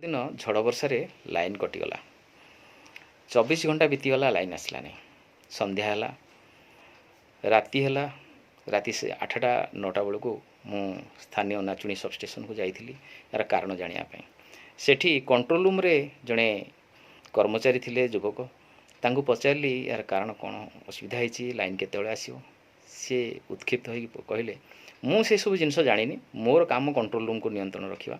दिन झड़ वर्षार लाइन कटिगला 24 घंटा बीतीगला लाइन आसला नहीं संध्या है राति है राति से 8टा 9टा बेलू मु स्थानीय नाचुणी सबस्टेशन को जाइली यार कारण जानापी सेठी कंट्रोल रूम रे जड़े कर्मचारी थिले युवक तांको पचारि यार कारण कौन असुविधा होती लाइन केत आसो सी उत्क्षिप्त हो कहले मुझे सब जिन जानी मोर काम कंट्रोल रूम को नियंत्रण रखा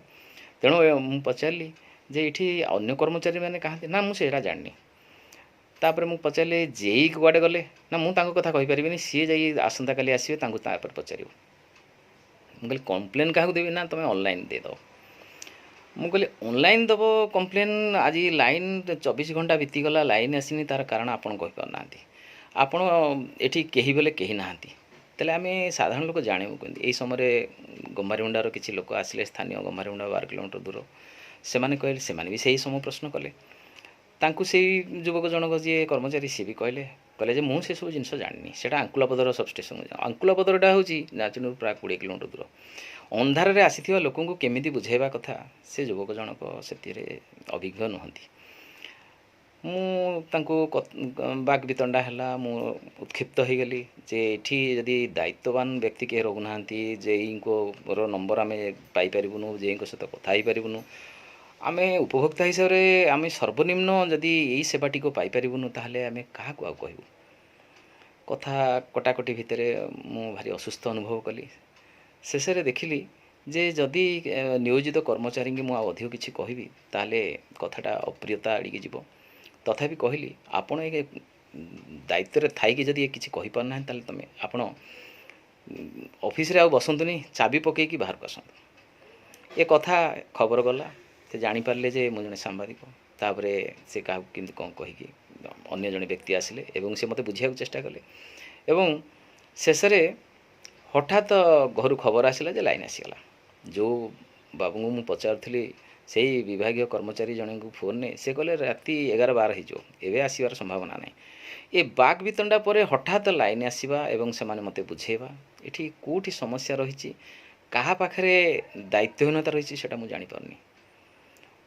तेणु मु पचारि जे ये अन्य कर्मचारी मैंने कहते ना मुझे जानी तापर मु पचारे जेई कुआडे गले ना मुझे कथा कहीपर सी जा आसंता काली आसवे पचार मुझे कम्प्लेन क्या देवी ना तुम ऑनलाइन देद मुझे ऑनलाइन दब कम्प्लेन आज लाइन 24 घंटा बीतीगला लाइन आसनी तार कारण आपड़ कहीपारना आपण ये कहीं बोले कहीं ना तेल आम साधारण लोक जानू कहते यही समय गम्भारीमुंडार किसी लोक आसिले स्थानीय गम्भारीमुंडा 12 किलोमीटर दूर से कहले से भी सही समय प्रश्न कले तांकु से युवक जनक जी कर्मचारी सी भी कहले कहले मुझे से सब जिन जानी से आंकुलापदर सबस्टेशन आंकुलापदरटा हूँ नाचुनी प्राय 20 किलोमीटर दूर अंधार में आसी लोक केमी बुझेबा कथा से युवक जनक से अभिज्ञ नुहति बाग वितंडा है मु उत्क्षिप्त हो गली जे ये जदि दायित्ववान व्यक्ति किए रोना जेई को नंबर आम पाइपरूँ जेई सहित कथा पारूँ आम उपभोक्ता हिसाब से आम सर्वनिम्न जदि यही सेवाटी को पाइपरूँ ताहले आम क्या कहूँ कथा कटाकटी भितर मु भारी असुस्थ अनुभव कली शेष देखिली जे जदि नियोजित कर्मचारी की मुझे अधिक किसी कहबी ताले कथाटा अप्रियता आड़िकी जीव तथापि कहली आपण ये दायित्व थी जदि किसी कहीपारना ताले तुम आपण ऑफिस रे आ बसंतुनी चाबी पकईकि बाहर को आसतु ये कथा खबर गला से जानीपारे जे मुझे सांबादिक तापर से क्या केमती कौन कहीकि अन्य जड़े व्यक्ति आसिले एवं से मत बुझा चेष्टा कले एवं शेष हठात घर खबर आसला जे लाइन आसीगला जो बाबू को मुझे पचारूली से विभाग कर्मचारी जन को फोन ने से कहले राति 11-12 हो आसबार संभावना ना ये बाग वितंडा पर हठात लाइन आसवा एवं से मते बुझेबा ये कौटी समस्या रही क्या पाखे दायित्वहीनता रही है मुझे जानीपारनी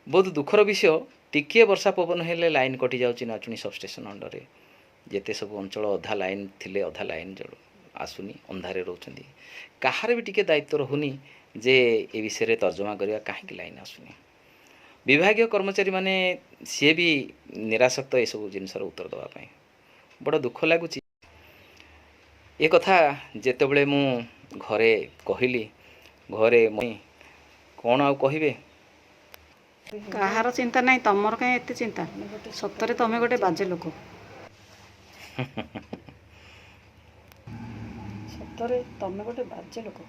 बहुत दुखर विषय टिके वर्षा पवन हेले लाइन कटि जाऊँगी नाचुणी सबस्टेशन अंडर जेते सब अंचल अधा लाइन थिले अधा लाइन जड़ आसुनी अंधारे रोचंदी कहार भी टिके दायित्व रहुनी जे ए विषय रे तर्जमा करवा कहीं लाइन आसुनी विभाग कर्मचारी माने सी भी निराशक्त ये सब जिनसर उत्तर देवाई बड़ दुख लगुच ये कथा जेतेबेले मु घरे कहली घरे कौन आउ कहिबे कहार चिंता नहीं तमर कहीं एत चिंता सतरे तमें गोटे बाजे लोक सतरे तमें गोटे बाजे लोक